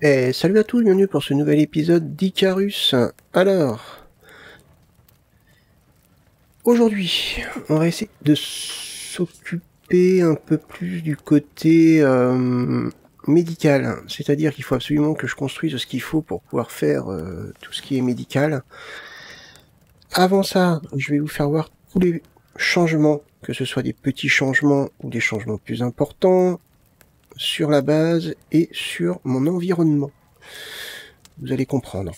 Et salut à tous, bienvenue pour ce nouvel épisode d'Icarus. Alors, aujourd'hui, on va essayer de s'occuper un peu plus du côté médical. C'est-à-dire qu'il faut absolument que je construise ce qu'il faut pour pouvoir faire tout ce qui est médical. Avant ça, je vais vous faire voir tous les changements, que ce soit des petits changements ou des changements plus importants, sur la base et sur mon environnement. Vous allez comprendre.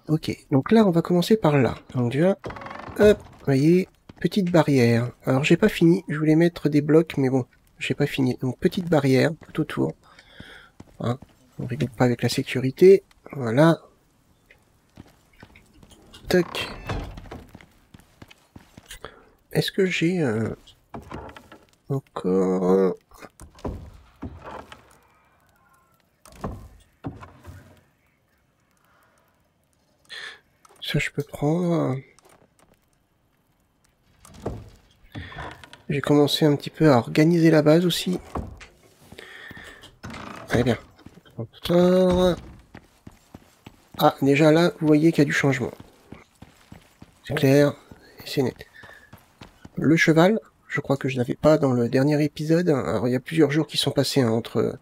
Ok, donc là on va commencer par là. Donc déjà, hop, vous voyez, petite barrière. Alors j'ai pas fini, je voulais mettre des blocs, mais bon, j'ai pas fini. Donc petite barrière tout autour. Hein, on rigole pas avec la sécurité. Voilà. Tac. Est-ce que j'ai encore... Ça je peux prendre... J'ai commencé un petit peu à organiser la base aussi. Allez bien. Ah, déjà là, vous voyez qu'il y a du changement. C'est clair et c'est net. Le cheval, je crois que je n'avais pas dans le dernier épisode. Alors il y a plusieurs jours qui sont passés entre...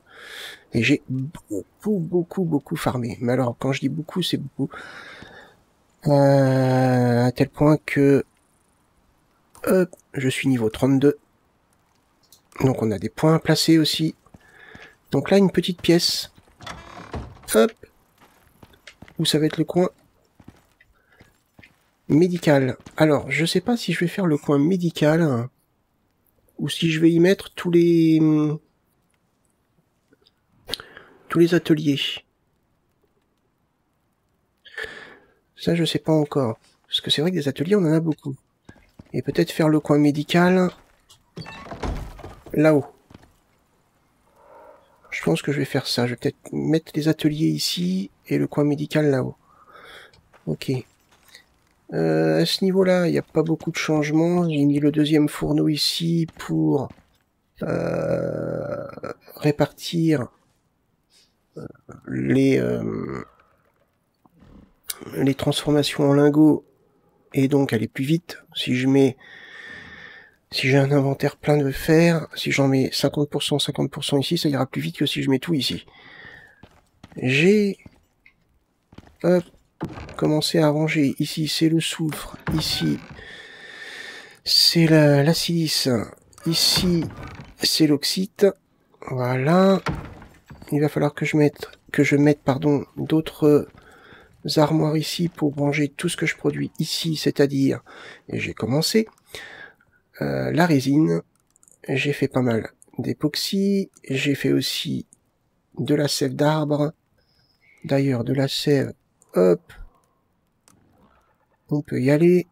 Et j'ai beaucoup farmé. Mais alors, quand je dis beaucoup, c'est beaucoup. À tel point que... Hop, je suis niveau 32. Donc on a des points à placer aussi. Donc là, une petite pièce. Hop. Où ça va être le coin médical. Alors, je sais pas si je vais faire le coin médical ou si je vais y mettre tous les ateliers. Ça, je sais pas encore. Parce que c'est vrai que des ateliers, on en a beaucoup. Et peut-être faire le coin médical là-haut. Je pense que je vais faire ça. Je vais peut-être mettre les ateliers ici et le coin médical là-haut. Ok. À ce niveau-là, il n'y a pas beaucoup de changements. J'ai mis le deuxième fourneau ici pour répartir les transformations en lingots et donc aller plus vite. Si j'ai un inventaire plein de fer, si j'en mets 50% ici, ça ira plus vite que si je mets tout ici. J'ai commencé à ranger. Ici, c'est le soufre. Ici, c'est la silice. Ici, c'est l'oxyde. Voilà. Il va falloir que je mette d'autres armoires ici pour ranger tout ce que je produis ici, c'est-à-dire, et j'ai commencé, la résine, j'ai fait pas mal d'époxy, j'ai fait aussi de la sève d'arbre, d'ailleurs de la sève, hop, on peut y aller.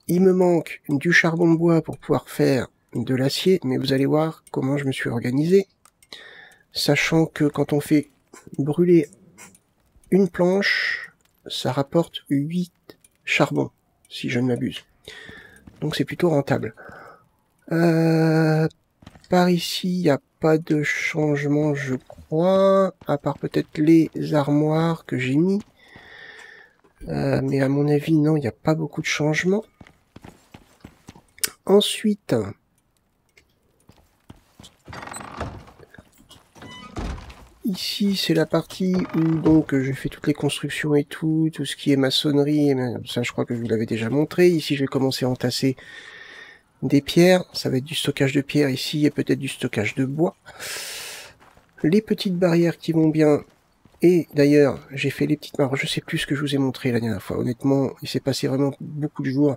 Il me manque du charbon de bois pour pouvoir faire de l'acier, mais vous allez voir comment je me suis organisé, sachant que quand on fait brûler une planche, ça rapporte 8 charbons, si je ne m'abuse. Donc c'est plutôt rentable. Par ici, il n'y a pas de changement, je crois, à part peut-être les armoires que j'ai mis. Mais à mon avis, non, il n'y a pas beaucoup de changements. Ensuite, ici, c'est la partie où donc je fais toutes les constructions et tout ce qui est maçonnerie, ça je crois que je vous l'avais déjà montré. Ici, je vais commencer à entasser des pierres, ça va être du stockage de pierres ici et peut-être du stockage de bois. Les petites barrières qui vont bien, et d'ailleurs, j'ai fait les petites marches, je sais plus ce que je vous ai montré la dernière fois, honnêtement, il s'est passé vraiment beaucoup de jours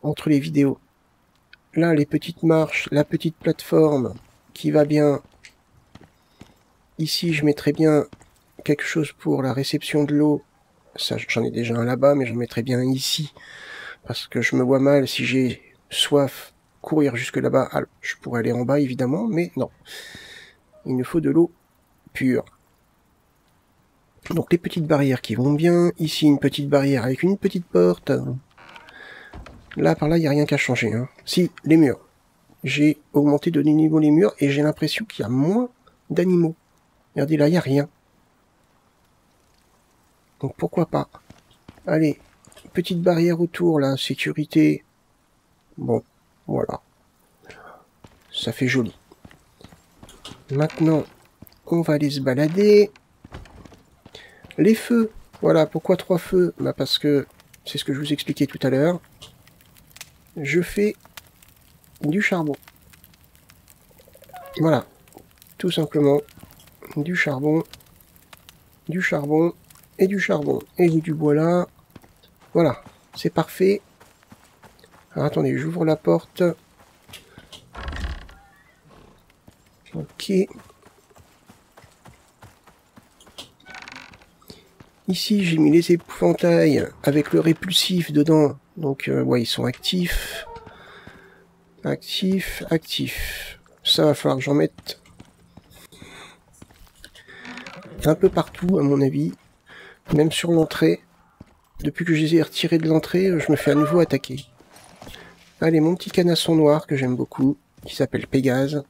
entre les vidéos. Là, les petites marches, la petite plateforme qui va bien. Ici, je mettrai bien quelque chose pour la réception de l'eau. Ça, j'en ai déjà un là-bas, mais j'en mettrai bien un ici. Parce que je me vois mal, si j'ai soif, courir jusque là-bas. Alors, je pourrais aller en bas, évidemment, mais non. Il nous faut de l'eau pure. Donc, les petites barrières qui vont bien. Ici, une petite barrière avec une petite porte. Là, par là, il n'y a rien qu'à changer. Hein. Si, les murs. j'ai augmenté de niveau les murs et j'ai l'impression qu'il y a moins d'animaux. Regardez là, il n'y a rien. Donc pourquoi pas. Allez, petite barrière autour là, sécurité. Bon, voilà. Ça fait joli. Maintenant, on va aller se balader. Les feux. Voilà, pourquoi 3 feux? Bah parce que, c'est ce que je vous expliquais tout à l'heure. Je fais du charbon. Voilà. Tout simplement, du charbon et du charbon. Et j'ai du bois là. Voilà, c'est parfait. Alors attendez, j'ouvre la porte. Ok. Ici, j'ai mis les épouvantails avec le répulsif dedans. Donc, ouais, ils sont actifs. Actifs. Ça va falloir que j'en mette un peu partout, à mon avis. Même sur l'entrée. Depuis que je les ai retirés de l'entrée, je me fais à nouveau attaquer. Allez, mon petit canasson noir que j'aime beaucoup, qui s'appelle Pégase.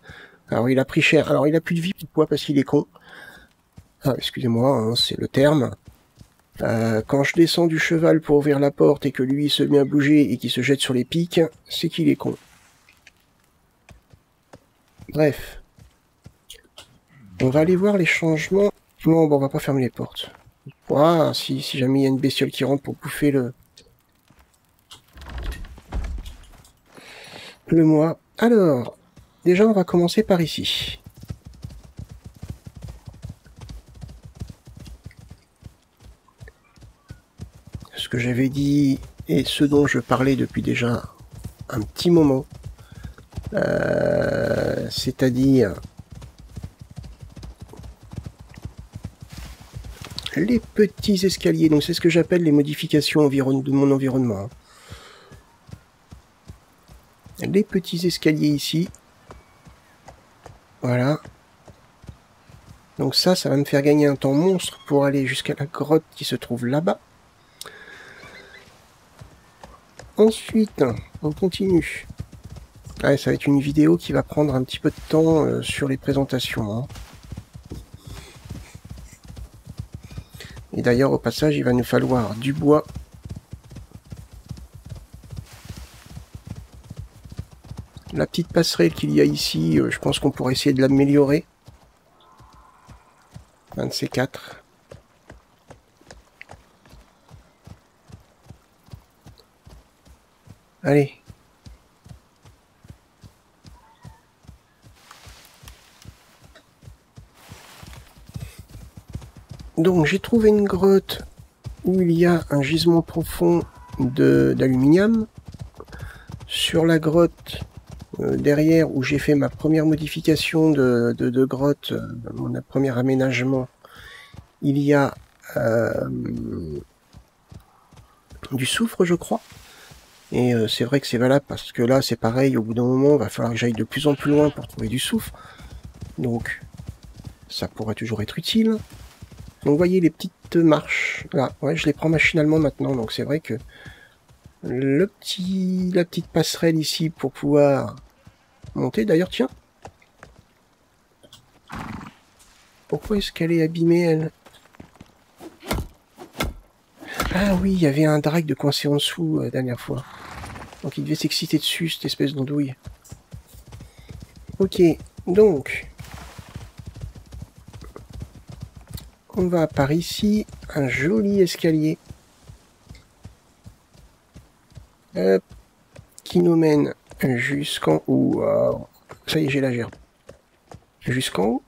Alors, il a pris cher. Alors, il a plus de vie, pourquoi? Parce qu'il est con. Ah, excusez-moi, hein, c'est le terme. Quand je descends du cheval pour ouvrir la porte et que lui se met à bouger et qu'il se jette sur les pics, c'est qu'il est con. Bref. On va aller voir les changements. Non, bon, on va pas fermer les portes. Ah, si jamais il y a une bestiole qui rentre pour bouffer le moi. Alors, déjà on va commencer par ici. Ce que j'avais dit et ce dont je parlais depuis déjà un petit moment. C'est-à-dire les petits escaliers. Donc c'est ce que j'appelle les modifications de mon environnement. Les petits escaliers ici. Voilà. Donc ça va me faire gagner un temps monstre pour aller jusqu'à la grotte qui se trouve là-bas. Ensuite, on continue. Ouais, ça va être une vidéo qui va prendre un petit peu de temps sur les présentations. Hein. Et d'ailleurs, au passage, il va nous falloir du bois. La petite passerelle qu'il y a ici, je pense qu'on pourrait essayer de l'améliorer. Un de ces 4. Allez. Donc j'ai trouvé une grotte où il y a un gisement profond d'aluminium. Sur la grotte derrière où j'ai fait ma première modification de grotte, mon premier aménagement, il y a du soufre, je crois. Et c'est vrai que c'est valable parce que là c'est pareil, au bout d'un moment il va falloir que j'aille de plus en plus loin pour trouver du soufre. Donc ça pourrait toujours être utile. Donc vous voyez les petites marches là, ouais, je les prends machinalement maintenant, donc c'est vrai que la petite passerelle ici pour pouvoir monter. D'ailleurs tiens, pourquoi est-ce qu'elle est abîmée elle? Ah oui, il y avait un drag de coincé en dessous la dernière fois. Donc il devait s'exciter dessus, cette espèce d'andouille. Ok, donc on va par ici, un joli escalier. Hop, qui nous mène jusqu'en haut. Ça y est, j'ai la gerbe. Jusqu'en haut.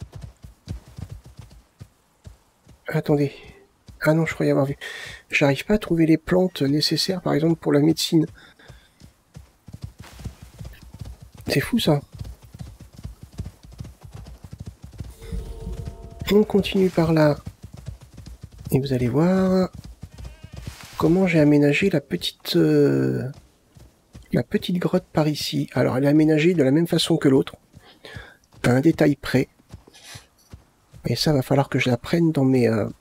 Attendez. Ah non, je croyais avoir vu. J'arrive pas à trouver les plantes nécessaires, par exemple, pour la médecine. C'est fou, ça. On continue par là. Et vous allez voir comment j'ai aménagé la petite grotte par ici. Alors, elle est aménagée de la même façon que l'autre. À un détail près. Et ça, va falloir que je la prenne dans mon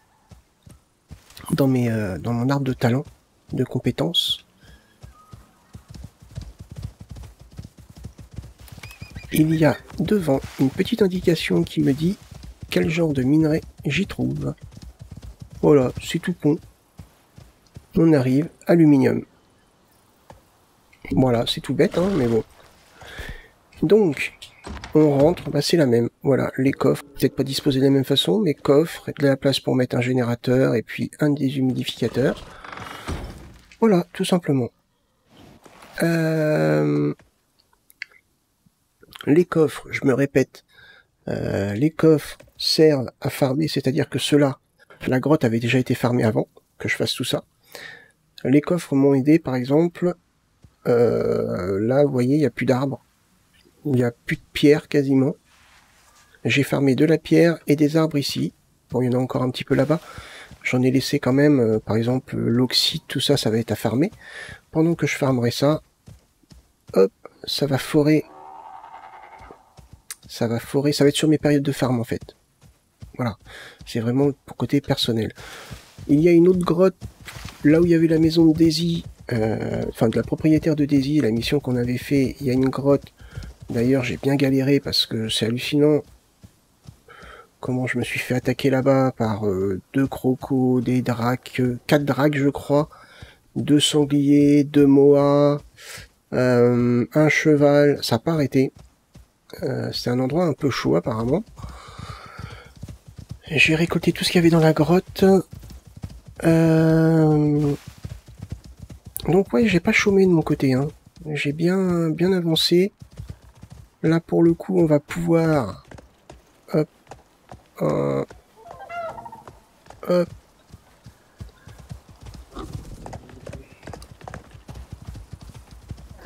arbre de talent, de compétences. il y a devant une petite indication qui me dit quel genre de minerai j'y trouve. Voilà, c'est tout con. On arrive, aluminium. Voilà, c'est tout bête, hein, mais bon. Donc, on rentre, bah c'est la même. Voilà, les coffres, peut-être pas disposés de la même façon, mais coffres, de la place pour mettre un générateur et puis un déshumidificateur. Voilà, tout simplement. Les coffres, je me répète, les coffres servent à farmer, c'est-à-dire que ceux-là, la grotte avait déjà été farmée avant que je fasse tout ça. Les coffres m'ont aidé, par exemple, là, vous voyez, il n'y a plus d'arbres. Il n'y a plus de pierre quasiment. J'ai farmé de la pierre et des arbres ici. Bon, il y en a encore un petit peu là-bas. J'en ai laissé quand même, par exemple, l'oxyde, tout ça, ça va être à farmer. Pendant que je farmerai ça, hop, ça va forer. Ça va être sur mes périodes de farm en fait. Voilà, c'est vraiment pour côté personnel. Il y a une autre grotte, là où il y avait la maison de Daisy, enfin de la propriétaire de Daisy, la mission qu'on avait fait, il y a une grotte. D'ailleurs, j'ai bien galéré parce que c'est hallucinant comment je me suis fait attaquer là-bas par 2 crocos, des dracs, 4 dracs je crois, 2 sangliers, 2 moas, un cheval, ça n'a pas arrêté. C'est un endroit un peu chaud apparemment. J'ai récolté tout ce qu'il y avait dans la grotte. Donc ouais, j'ai pas chômé de mon côté. Hein. J'ai bien avancé. Là pour le coup, on va pouvoir... Hop. Hop.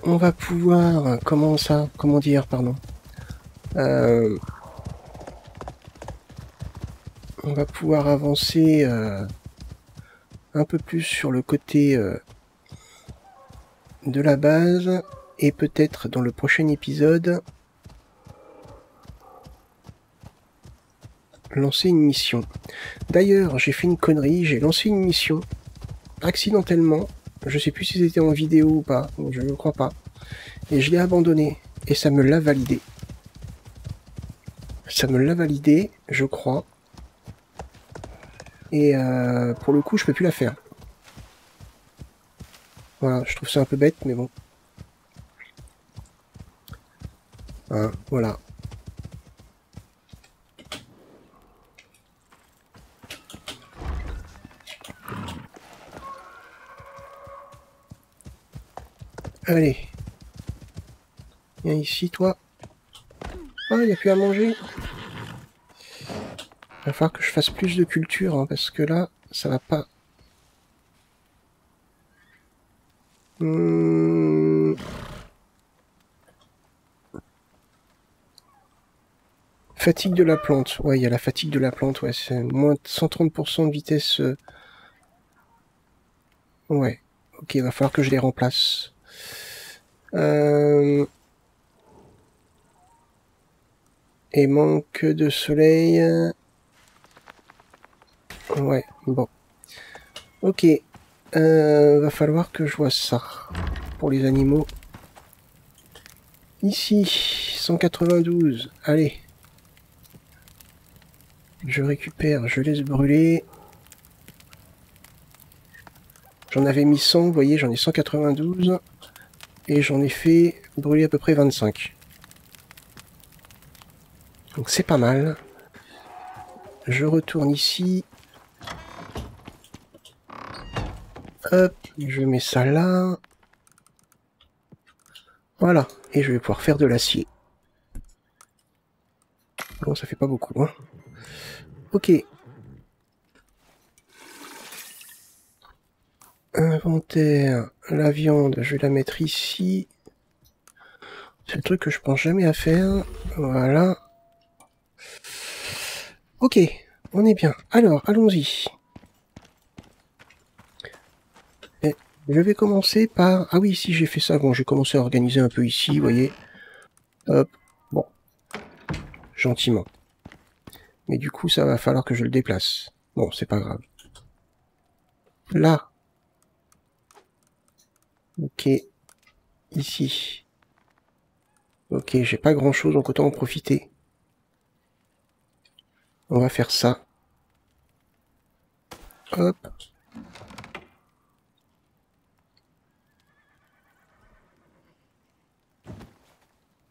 On va pouvoir... Comment dire, pardon. On va pouvoir avancer un peu plus sur le côté de la base et peut-être dans le prochain épisode lancer une mission. D'ailleurs, j'ai fait une connerie, j'ai lancé une mission accidentellement, je sais plus si c'était en vidéo ou pas, je ne crois pas, et je l'ai abandonné et ça me l'a validé. Ça me l'a validé, je crois. Et pour le coup, je peux plus la faire. Voilà, je trouve ça un peu bête, mais bon. Hein, voilà. Allez. Viens ici, toi. Ah, il n'y a plus à manger. Il va falloir que je fasse plus de culture, hein, parce que là, ça va pas. Fatigue de la plante. Ouais, il y a la fatigue de la plante. Ouais, c'est moins de 130% de vitesse. Ouais. Ok, il va falloir que je les remplace. Et manque de soleil. Ouais, bon. Ok. Va falloir que je vois ça. Pour les animaux. Ici, 192. Allez. Je récupère, je laisse brûler. J'en avais mis 100, vous voyez, j'en ai 192. Et j'en ai fait brûler à peu près 25. Donc c'est pas mal. Je retourne ici. Hop, je mets ça là. Voilà, et je vais pouvoir faire de l'acier. Bon, ça fait pas beaucoup, hein. Ok. Inventaire, la viande, je vais la mettre ici. C'est le truc que je pense jamais à faire. Voilà. Ok, on est bien. Alors, allons-y. Je vais commencer par... Ah oui, si j'ai fait ça, bon, j'ai commencé à organiser un peu ici, vous voyez. Hop, bon. Gentiment. Mais du coup, ça va falloir que je le déplace. Bon, c'est pas grave. Là. Ok. Ici. Ok, j'ai pas grand chose, donc autant en profiter. On va faire ça. Hop.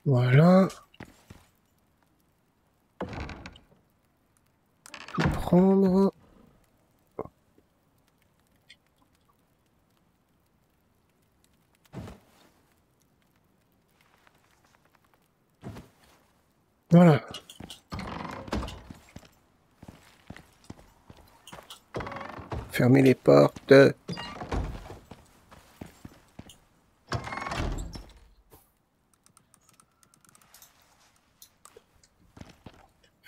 Voilà. Tout prendre. Voilà. Fermez les portes.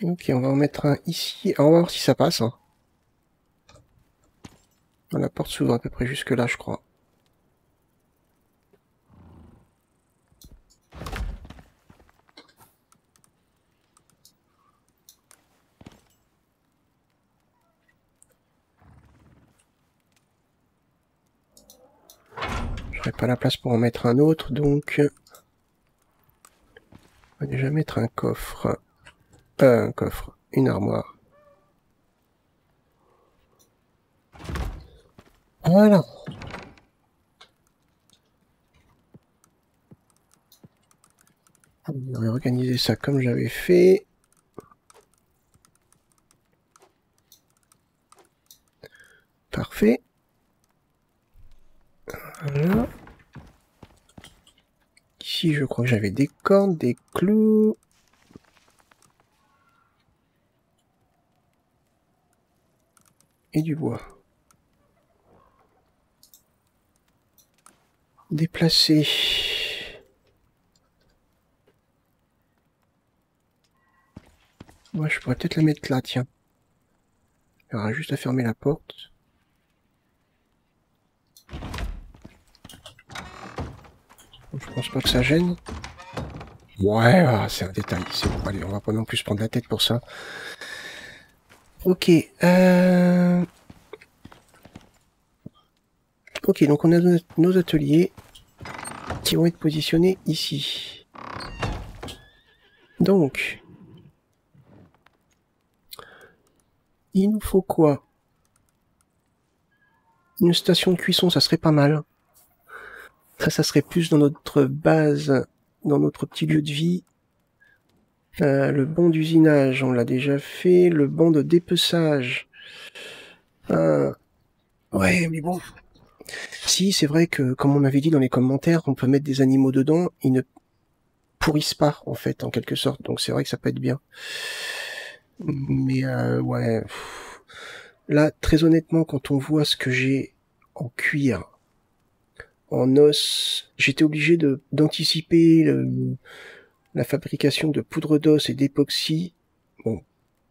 Ok, on va en mettre un ici. On va voir si ça passe. Hein. La porte s'ouvre à peu près jusque là, je crois. J'aurais pas la place pour en mettre un autre, donc... On va déjà mettre un coffre. Un coffre. Une armoire. Voilà. On va organiser ça comme j'avais fait. Parfait. Voilà. Ici, je crois que j'avais des cordes, des clous. Et du bois. Déplacer. Moi, je pourrais peut-être la mettre là, tiens. Il y aura juste à fermer la porte. Je pense pas que ça gêne. Ouais, c'est un détail. C'est bon, allez, on va pas non plus se prendre la tête pour ça. Ok. Ok, donc on a nos ateliers qui vont être positionnés ici. Donc, il nous faut quoi? Une station de cuisson, ça serait pas mal. Ça serait plus dans notre base, dans notre petit lieu de vie. Le banc d'usinage, on l'a déjà fait. Le banc de dépeçage. Ouais, mais bon. Si, c'est vrai que, comme on avait dit dans les commentaires, on peut mettre des animaux dedans. Ils ne pourrissent pas, en fait, en quelque sorte. Donc c'est vrai que ça peut être bien. Mais ouais... Là, très honnêtement, quand on voit ce que j'ai en cuir, en os, j'étais obligé d'anticiper la fabrication de poudre d'os et d'époxy. Bon,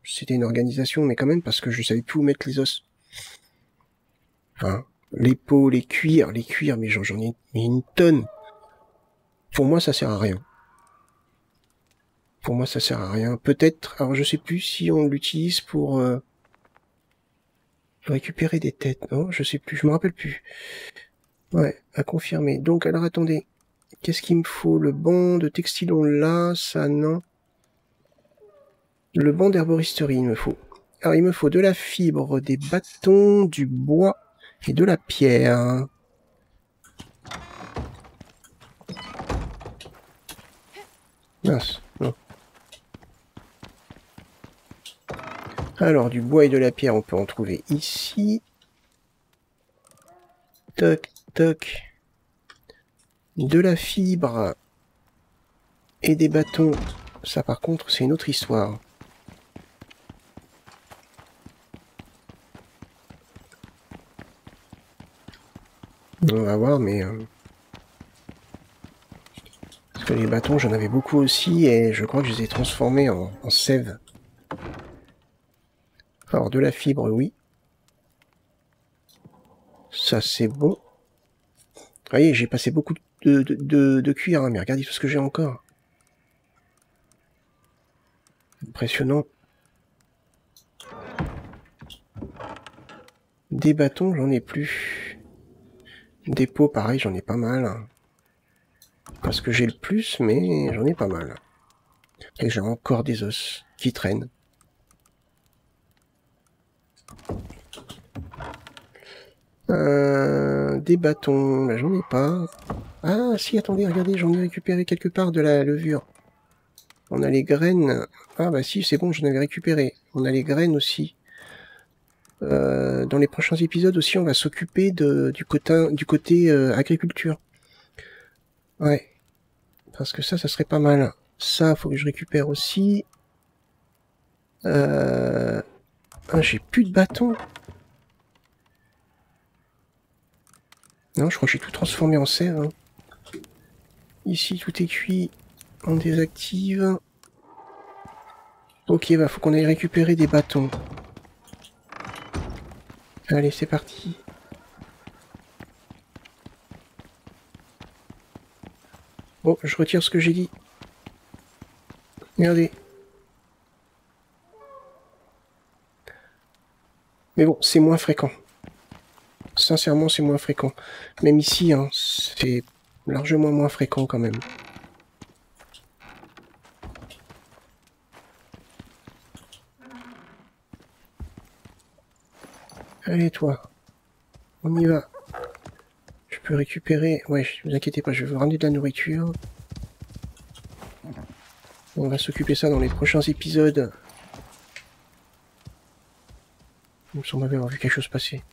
c'était une organisation, mais quand même, parce que je savais plus où mettre les os. Enfin, les peaux, les cuirs, mais j'en ai une tonne. Pour moi, ça sert à rien. Pour moi, ça sert à rien. Peut-être, alors je sais plus si on l'utilise pour récupérer des têtes, non? Je sais plus, je me rappelle plus. Ouais, à confirmer. Donc, alors attendez. Qu'est-ce qu'il me faut? Le banc de textilon là, ça non. Le banc d'herboristerie, il me faut. Alors, il me faut de la fibre, des bâtons, du bois et de la pierre. Mince, non. Alors, du bois et de la pierre, on peut en trouver ici. Toc, toc. De la fibre et des bâtons. Ça, par contre, c'est une autre histoire. On va voir, mais... Parce que les bâtons, j'en avais beaucoup aussi, et je crois que je les ai transformés en sève. Alors, de la fibre, oui. Ça, c'est bon. Vous voyez, j'ai passé beaucoup de cuir, hein, mais regardez tout ce que j'ai encore. Impressionnant. Des bâtons, j'en ai plus. Des pots, pareil, j'en ai pas mal. pas ce que j'ai le plus, mais j'en ai pas mal. Et j'ai encore des os qui traînent. Des bâtons, là j'en ai pas. Ah si, attendez, regardez, j'en ai récupéré quelque part de la levure. On a les graines. Ah bah si, c'est bon, j'en avais récupéré. On a les graines aussi. Dans les prochains épisodes aussi, on va s'occuper du côté agriculture. Ouais. Parce que ça serait pas mal. Ça, faut que je récupère aussi. Ah, j'ai plus de bâtons. Non, je crois que j'ai tout transformé en sève. Hein. Ici, tout est cuit. On désactive. Ok, bah faut qu'on aille récupérer des bâtons. Allez, c'est parti. Oh, je retire ce que j'ai dit. Regardez. Mais bon, c'est moins fréquent. Sincèrement, c'est moins fréquent. Même ici, hein, c'est largement moins fréquent quand même. Allez, toi. On y va. Je peux récupérer... Ouais, ne vous inquiétez pas, je vais vous ramener de la nourriture. On va s'occuper ça dans les prochains épisodes. Il me semble avoir vu quelque chose passer.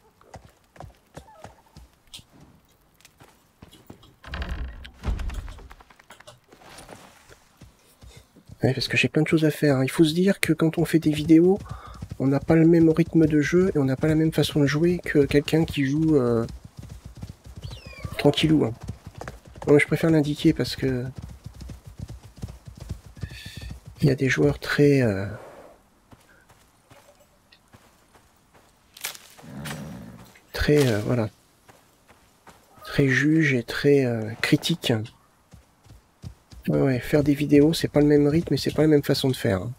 Ouais, parce que j'ai plein de choses à faire. Il faut se dire que quand on fait des vidéos, on n'a pas le même rythme de jeu et on n'a pas la même façon de jouer que quelqu'un qui joue tranquillou. Hein. Moi, je préfère l'indiquer parce que il y a des joueurs très voilà, très juges et très critiques. Ouais, faire des vidéos, c'est pas le même rythme et c'est pas la même façon de faire. Hein.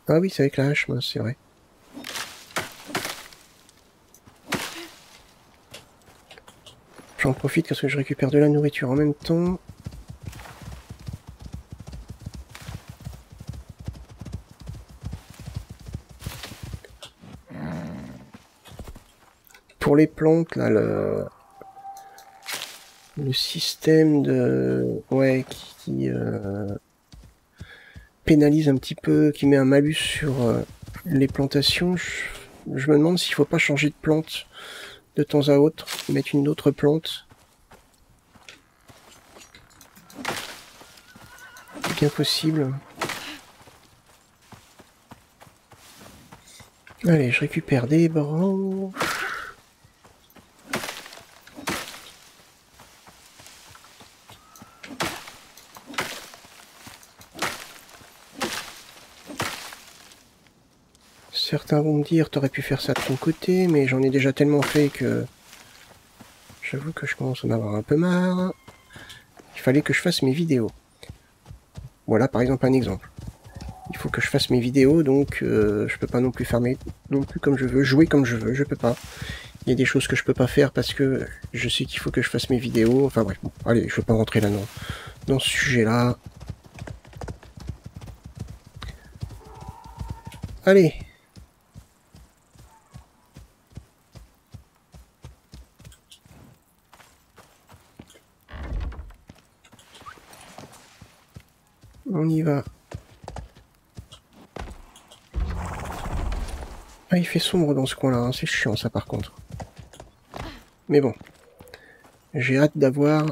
Ah oui, c'est avec la hache, c'est vrai. J'en profite parce que je récupère de la nourriture en même temps. Pour les plantes, là, le système de... Ouais, qui pénalise un petit peu, qui met un malus sur les plantations, je me demande s'il faut pas changer de plante de temps à autre, mettre une autre plante. C'est bien possible. Allez, je récupère des branches. Certains vont me dire, t'aurais pu faire ça de ton côté, mais j'en ai déjà tellement fait que... J'avoue que je commence à en avoir un peu marre. Il fallait que je fasse mes vidéos. Voilà par exemple un exemple. Il faut que je fasse mes vidéos, donc je peux pas non plus faire non plus comme je veux, jouer comme je veux, je peux pas. Il y a des choses que je peux pas faire parce que je sais qu'il faut que je fasse mes vidéos. Enfin bref, bon, allez, je veux pas rentrer là dans ce sujet-là. Allez. On y va. Ah, il fait sombre dans ce coin-là, hein. C'est chiant ça par contre. Mais bon. J'ai hâte d'avoir...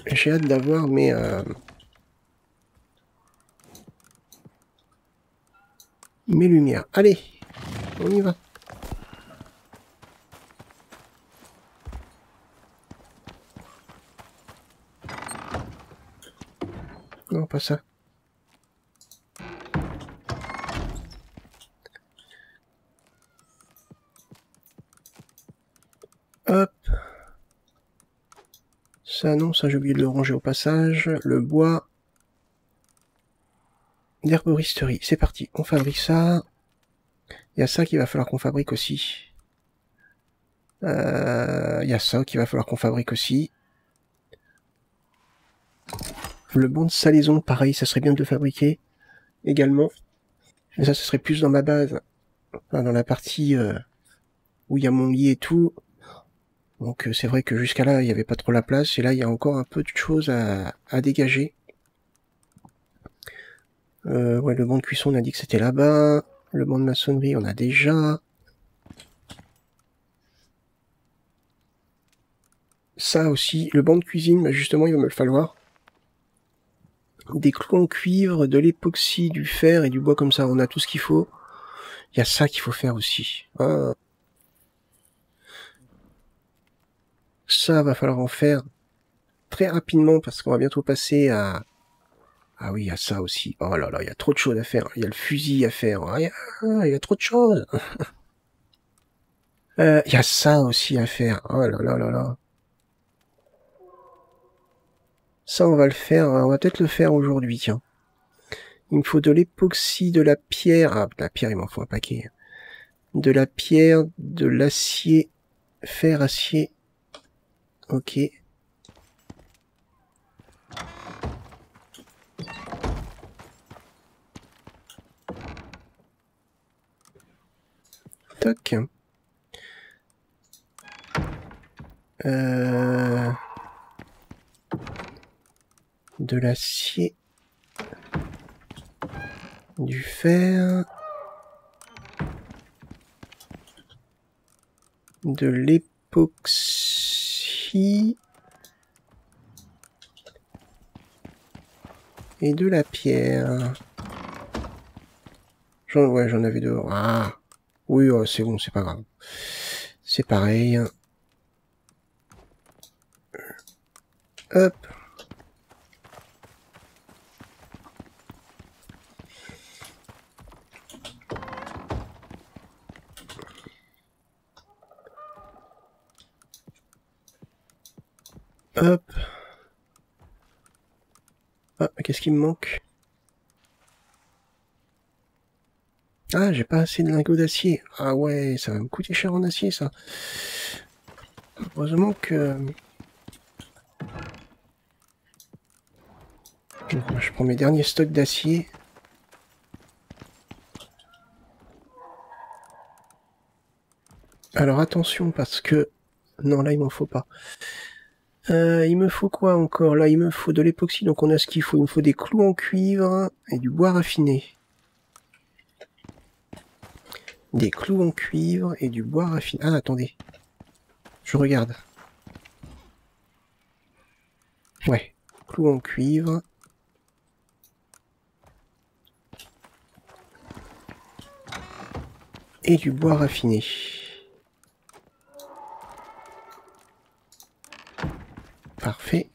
J'ai hâte d'avoir mes... mes lumières. Allez, on y va. Non, pas ça. Hop. Ça non, ça j'ai oublié de le ranger au passage. Le bois. d'herboristerie. C'est parti, on fabrique ça. Il y a ça qu'il va falloir qu'on fabrique aussi. Il y a ça qu'il va falloir qu'on fabrique aussi. Le banc de salaison, pareil, ça serait bien de le fabriquer également. Mais ça, ce serait plus dans ma base. Enfin, dans la partie où il y a mon lit et tout. Donc c'est vrai que jusqu'à là, il n'y avait pas trop la place. Et là, il y a encore un peu de choses à dégager. Ouais, le banc de cuisson, on a dit que c'était là-bas. Le banc de maçonnerie, on a déjà. Ça aussi. Le banc de cuisine, bah, justement, il va me le falloir. Des clous en cuivre, de l'époxy, du fer et du bois comme ça. On a tout ce qu'il faut. Il y a ça qu'il faut faire aussi. Ah. Ça, va falloir en faire très rapidement parce qu'on va bientôt passer à... Ah oui, il y a ça aussi. Oh là là, il y a trop de choses à faire. Il y a le fusil à faire. Ah, il y a trop de choses. Il y a ça aussi à faire. Oh là là là là. Ça, on va le faire. On va peut-être le faire aujourd'hui, tiens. Il me faut de l'époxy, de la pierre. Ah, de la pierre, il m'en faut un paquet. De la pierre, de l'acier, fer, acier. Ok. Toc. De l'acier. Du fer. De l'époxy. Et de la pierre. Ouais, j'en avais deux. Ah. Oui, oh, c'est bon, c'est pas grave. C'est pareil. Hop. Hop. Ah, qu'est-ce qui me manque? Ah, j'ai pas assez de lingots d'acier. Ah ouais, ça va me coûter cher en acier, ça. Heureusement que... Je prends mes derniers stocks d'acier. Alors attention, parce que... Non, là, il m'en faut pas. Il me faut quoi encore? Là, il me faut de l'époxy, donc on a ce qu'il faut. Il me faut des clous en cuivre et du bois raffiné. Des clous en cuivre et du bois raffiné. Ah, attendez. Je regarde. Ouais. Clous en cuivre. Et du bois raffiné. Parfait.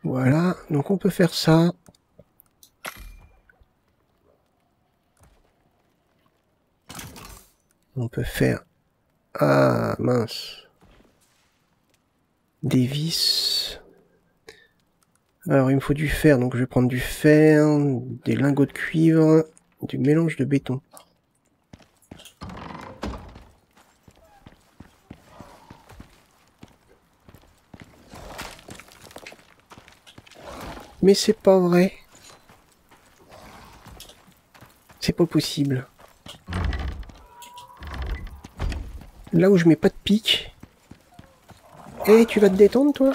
Voilà, donc on peut faire ça. On peut faire... Ah, mince. Des vis. Alors, il me faut du fer, donc je vais prendre du fer, des lingots de cuivre, du mélange de béton. Mais c'est pas vrai. C'est pas possible. Là où je mets pas de pic. Eh, tu vas te détendre, toi?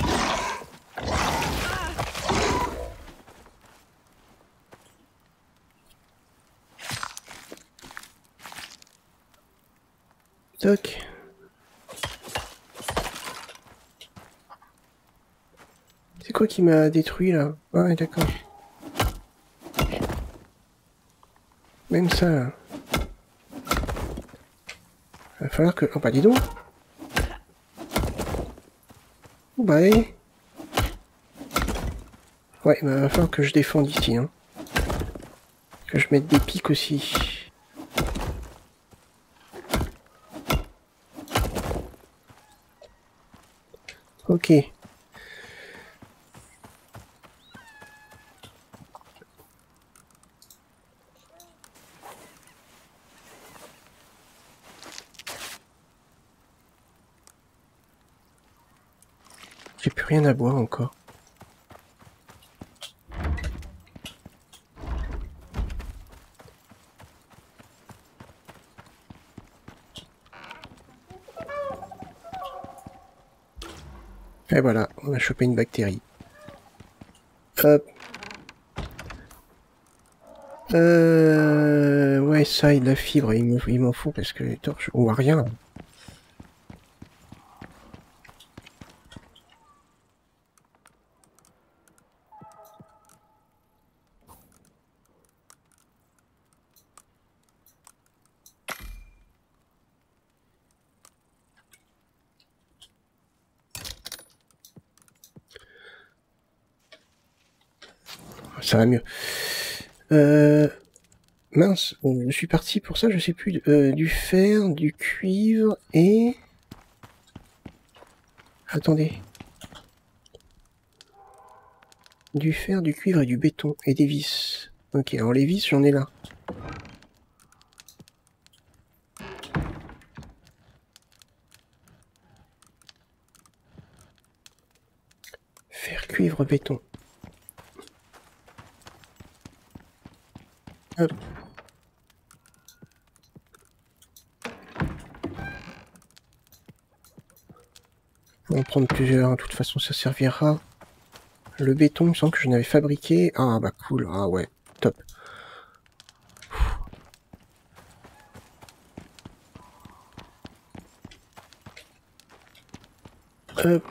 Toc. C'est quoi qui m'a détruit, là? Ah ouais, d'accord. Même ça, là. Va falloir que... Oh bah dis donc. Bah ouais. Ouais, bah va falloir que je défende ici, hein. Que je mette des pics aussi. Ok. J'ai plus rien à boire encore. Et voilà, on a chopé une bactérie. Hop. Ouais, ça et de la fibre, il m'en faut parce que les torches... On voit rien. Ça va mieux. Mince, je suis parti pour ça, je sais plus. Du fer, du cuivre et... Attendez. Du fer, du cuivre et du béton. Et des vis. Ok, alors les vis, j'en ai là. Fer, cuivre, béton. Hop. On va en prendre plusieurs, de toute façon ça servira. Le béton, il me semble que je n'avais fabriqué. Ah bah cool, ah ouais, top. Hop.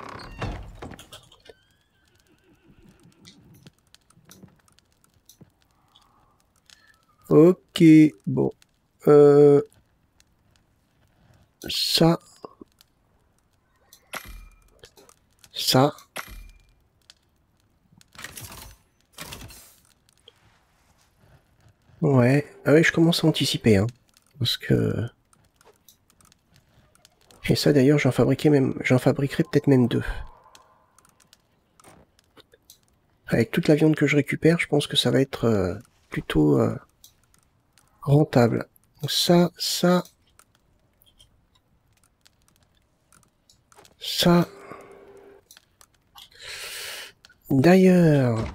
Ok, bon. Ça. Ça. Ouais. Ah ouais, je commence à anticiper, hein. Parce que... Et ça d'ailleurs, j'en fabriquerai peut-être même 2. Avec toute la viande que je récupère, je pense que ça va être plutôt rentable. Donc ça, ça... Ça... D'ailleurs...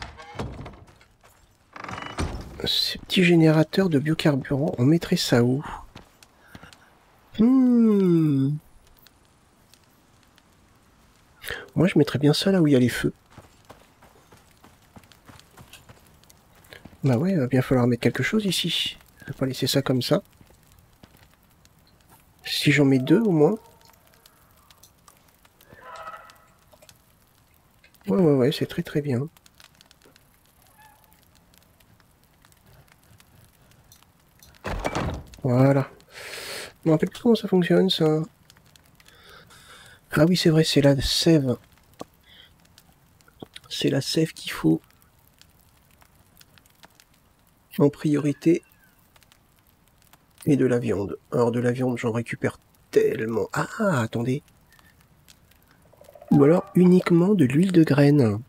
Ces petits générateurs de biocarburant, on mettrait ça où? Moi, je mettrais bien ça là où il y a les feux. Bah ouais, il va bien falloir mettre quelque chose ici. Je vais pas laisser ça comme ça. Si j'en mets 2 au moins. Ouais, c'est très très bien. Voilà. Je me rappelle plus comment ça fonctionne ça. Ah oui, c'est vrai, c'est la sève. C'est la sève qu'il faut en priorité. Et de la viande. Alors de la viande, j'en récupère tellement. Ah, attendez. Ou alors uniquement de l'huile de graine.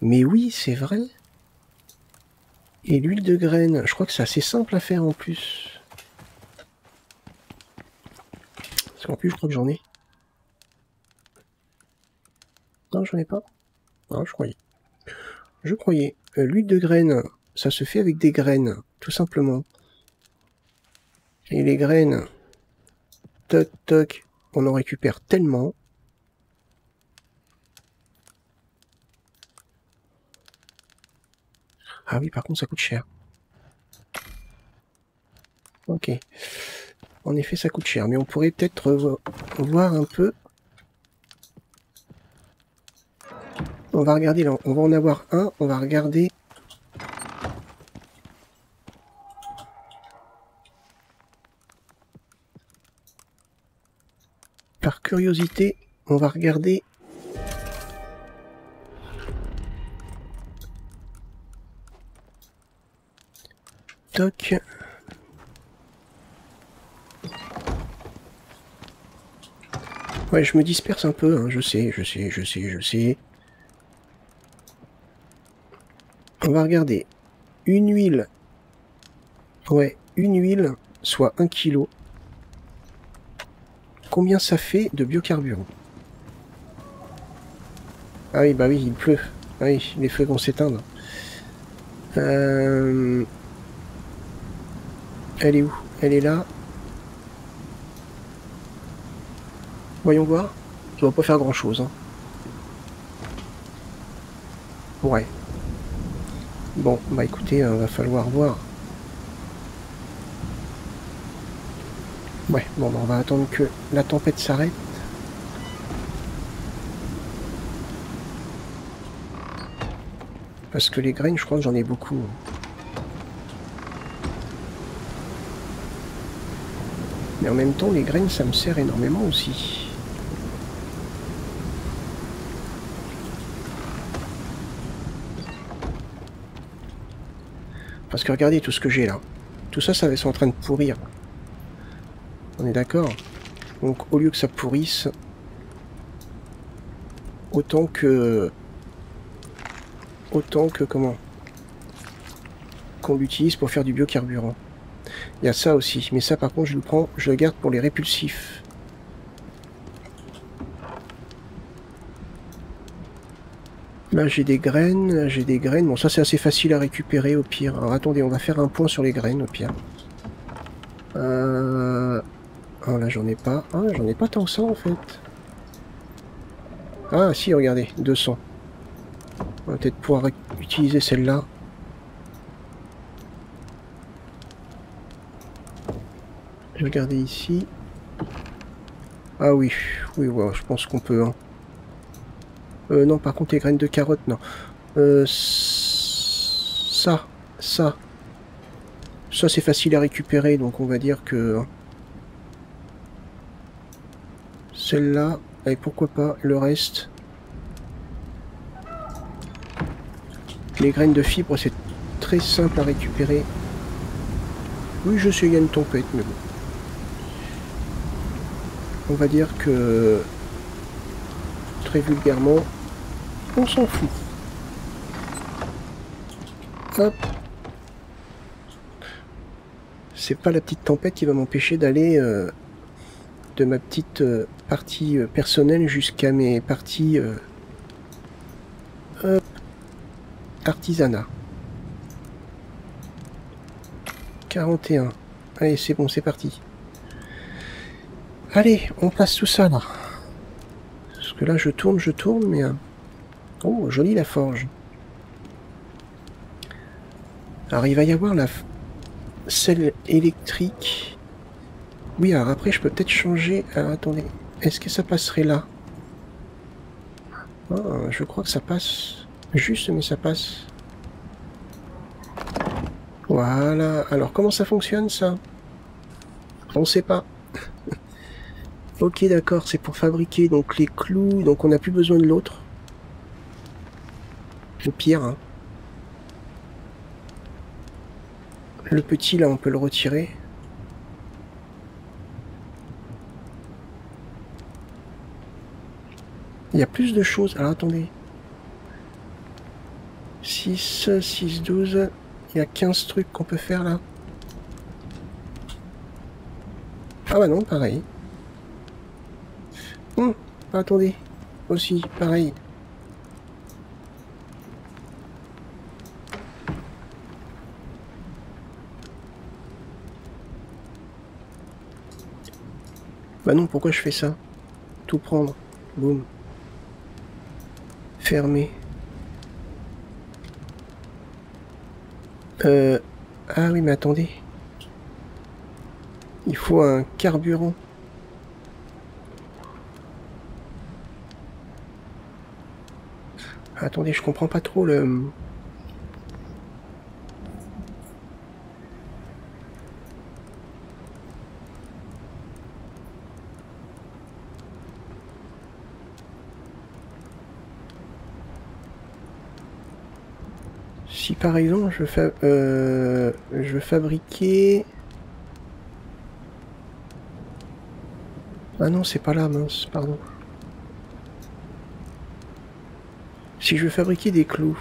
Mais oui, c'est vrai. Et l'huile de graine, je crois que c'est assez simple à faire en plus. Parce qu'en plus, je crois que j'en ai. Non, j'en ai pas. Non, je croyais. Je croyais. L'huile de graine, ça se fait avec des graines, tout simplement. Et les graines, toc toc, on en récupère tellement. Ah oui, par contre, ça coûte cher. Ok. En effet, ça coûte cher, mais on pourrait peut-être voir un peu. On va regarder là, on va en avoir un, on va regarder. Par curiosité, on va regarder. Toc. Ouais, je me disperse un peu, hein, je sais. On va regarder. Une huile. Ouais, une huile, soit 1 kg. Combien ça fait de biocarburant? Ah oui, bah oui, il pleut. Ah oui, les feux vont s'éteindre. Elle est où? Elle est là. Voyons voir. Ça va pas faire grand chose. Hein. Ouais. Bon, bah écoutez, va falloir voir. Ouais, bon, bah, on va attendre que la tempête s'arrête. Parce que les graines, je crois que j'en ai beaucoup. Mais en même temps, les graines, ça me sert énormément aussi. Parce que regardez tout ce que j'ai là. Tout ça, ça va être en train de pourrir. On est d'accord? Donc au lieu que ça pourrisse, autant que comment? Qu'on l'utilise pour faire du biocarburant. Il y a ça aussi, mais ça par contre je le garde pour les répulsifs. Là j'ai des graines, Bon ça c'est assez facile à récupérer au pire. Alors attendez, on va faire un point sur les graines au pire. Oh là j'en ai pas. Ah j'en ai pas tant que ça en fait. Ah si regardez, 200. On va peut-être pouvoir utiliser celle-là. Je vais regarder ici. Ah oui, oui, ouais, je pense qu'on peut. Hein. Non, par contre, les graines de carottes, non. Ça, c'est facile à récupérer, donc on va dire que... Celle-là, et pourquoi pas le reste. Les graines de fibre, c'est très simple à récupérer. Oui, je sais, il y a une tempête, mais bon. On va dire que... Très vulgairement, on s'en fout. Hop. C'est pas la petite tempête qui va m'empêcher d'aller de ma petite partie personnelle jusqu'à mes parties artisanat. 41. Allez, c'est bon, c'est parti. Allez, on passe tout ça là. Parce que là, je tourne, mais... Oh, jolie la forge. Alors, il va y avoir la selle électrique. Oui, alors après, je peux peut-être changer... Alors, attendez. Est-ce que ça passerait là? Ah, je crois que ça passe. Juste, mais ça passe. Voilà. Alors, comment ça fonctionne, ça? On ne sait pas. Ok, d'accord, c'est pour fabriquer donc les clous. Donc, on n'a plus besoin de l'autre. Le pire, hein. Le petit, là, on peut le retirer. Il y a plus de choses. Alors, attendez. 6, 6, 12. Il y a 15 trucs qu'on peut faire, là. Ah bah non, pareil. Attendez. Aussi, pareil. Bah non, pourquoi je fais ça? Tout prendre. Boum. Fermer. Ah oui, mais attendez. Il faut un carburant. Attendez, je comprends pas trop le... Si par exemple je veux fabriquer... Ah non, c'est pas là, mince, pardon. Si je veux fabriquer des clous,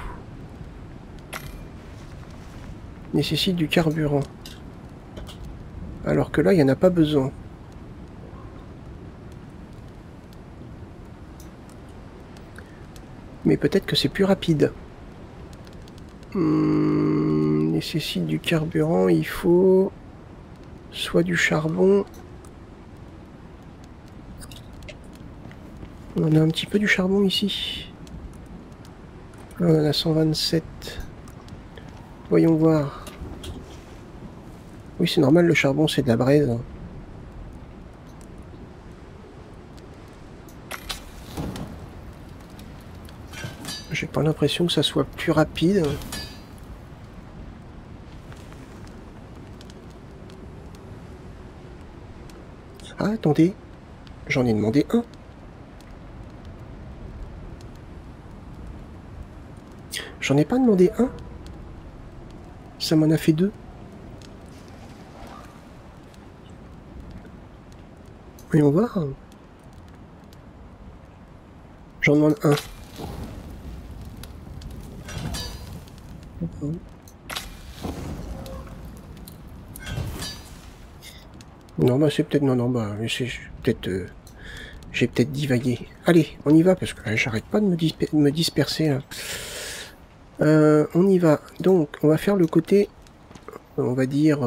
nécessite du carburant. Alors que là, il n'y en a pas besoin. Mais peut-être que c'est plus rapide. Nécessite du carburant, il faut soit du charbon. On a un petit peu du charbon ici. Là, on en a 127. Voyons voir. Oui, c'est normal, le charbon, c'est de la braise. J'ai pas l'impression que ça soit plus rapide. Ah, attendez. J'en ai demandé un. J'en ai pas demandé un. Ça m'en a fait deux. Voyons voir. J'en demande un. Non, bah c'est peut-être... Non, bah c'est peut-être... j'ai peut-être divagué. Allez, on y va, parce que j'arrête pas de me disperser, là. On y va. Donc, on va faire le côté... On va dire...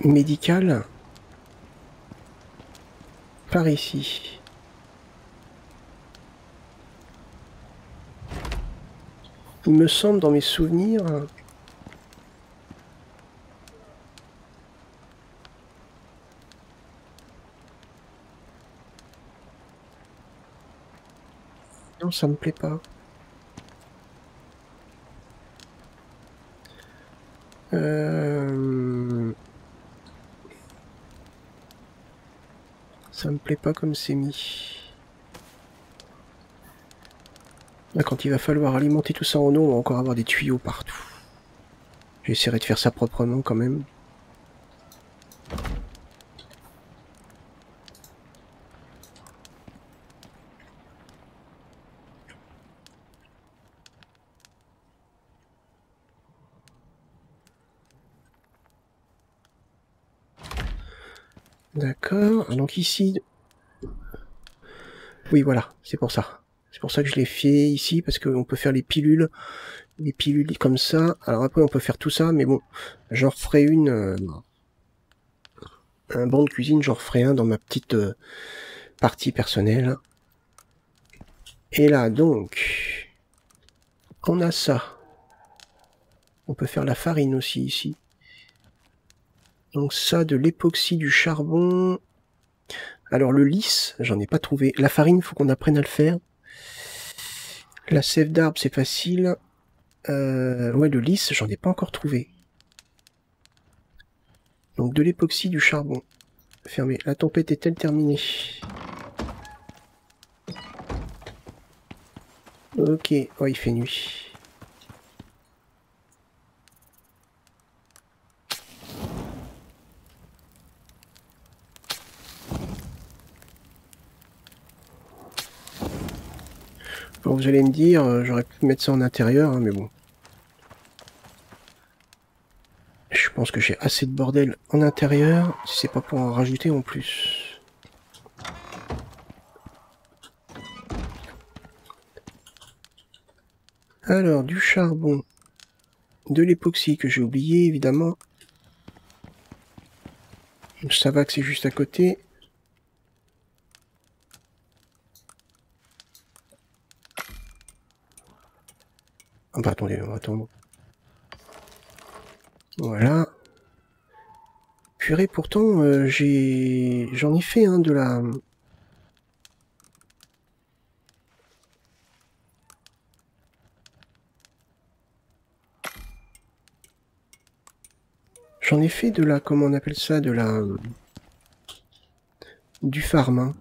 médical. Par ici. Il me semble, dans mes souvenirs... Non, ça me plaît pas. Ça me plaît pas comme c'est mis. Là, quand il va falloir alimenter tout ça en eau, on va encore avoir des tuyaux partout. J'essaierai de faire ça proprement quand même. D'accord, donc ici... Oui, voilà, c'est pour ça. C'est pour ça que je l'ai fait ici, parce qu'on peut faire les pilules comme ça. Alors après, on peut faire tout ça, mais bon, j'en referai une... un banc de cuisine, j'en referai un dans ma petite partie personnelle. Et là, donc... On a ça. On peut faire la farine aussi, ici. Donc ça, de l'époxy, du charbon... Alors le lisse, j'en ai pas trouvé. La farine, faut qu'on apprenne à le faire. La sève d'arbre, c'est facile. Ouais, le lisse, j'en ai pas encore trouvé. Donc de l'époxy, du charbon. Fermé. La tempête est-elle terminée? Ok, oh, il fait nuit. Alors vous allez me dire, j'aurais pu mettre ça en intérieur, hein, mais bon. Je pense que j'ai assez de bordel en intérieur, si c'est pas pour en rajouter en plus. Alors, du charbon, de l'époxy que j'ai oublié, évidemment. Ça va que c'est juste à côté. Ah bah attendez, on va attendre. Voilà. Purée, pourtant, j'en ai fait de la... J'en ai fait de la... Comment on appelle ça? De la... Du farm, hein.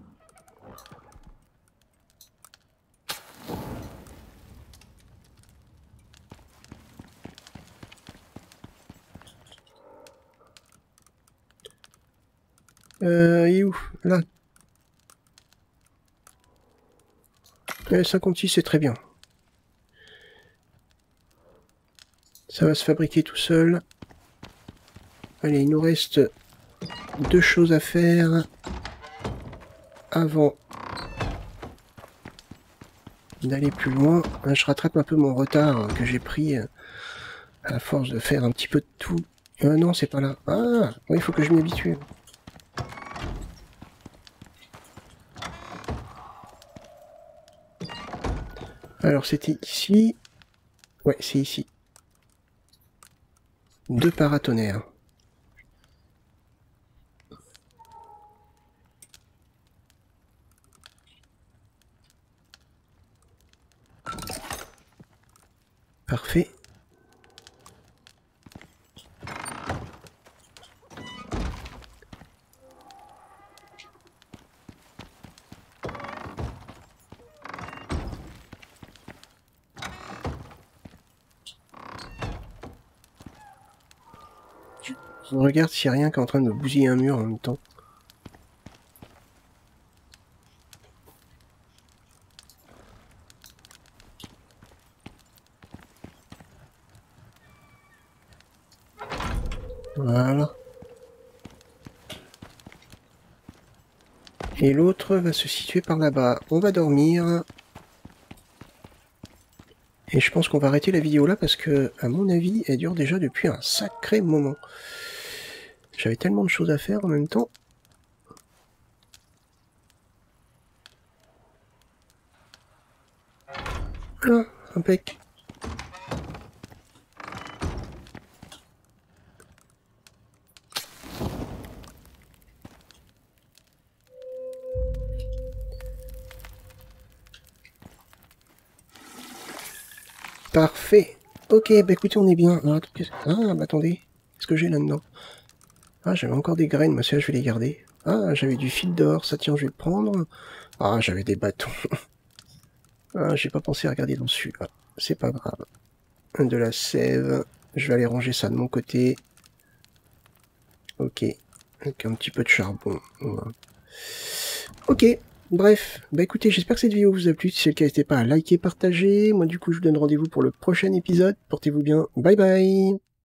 il est où? Là. 56, c'est très bien. Ça va se fabriquer tout seul. Allez, il nous reste 2 choses à faire avant d'aller plus loin. Je rattrape un peu mon retard que j'ai pris à force de faire un petit peu de tout. Non, c'est pas là. Ah, oui, il faut que je m'y habitue. Alors, c'était ici. Ouais, c'est ici. 2 paratonnerres. Parfait. Je regarde s'il n'y a rien qui est en train de me bousiller un mur en même temps. Voilà. Et l'autre va se situer par là-bas. On va dormir. Et je pense qu'on va arrêter la vidéo là parce que, à mon avis, elle dure déjà depuis un sacré moment. J'avais tellement de choses à faire en même temps. Ah, impec. Parfait. Ok, bah écoutez, on est bien. Ah, bah attendez. Qu'est-ce que j'ai là-dedans? Ah, j'avais encore des graines, moi, celles-là, je vais les garder. Ah, j'avais du fil d'or, ça tiens, je vais le prendre. Ah, j'avais des bâtons. Ah, j'ai pas pensé à regarder dessus. Ah, c'est pas grave. De la sève. Je vais aller ranger ça de mon côté. Ok. Avec un petit peu de charbon. Voilà. Ok. Bref. Bah écoutez, j'espère que cette vidéo vous a plu. Si c'est le cas, n'hésitez pas à liker, partager. Moi, du coup, je vous donne rendez-vous pour le prochain épisode. Portez-vous bien. Bye bye.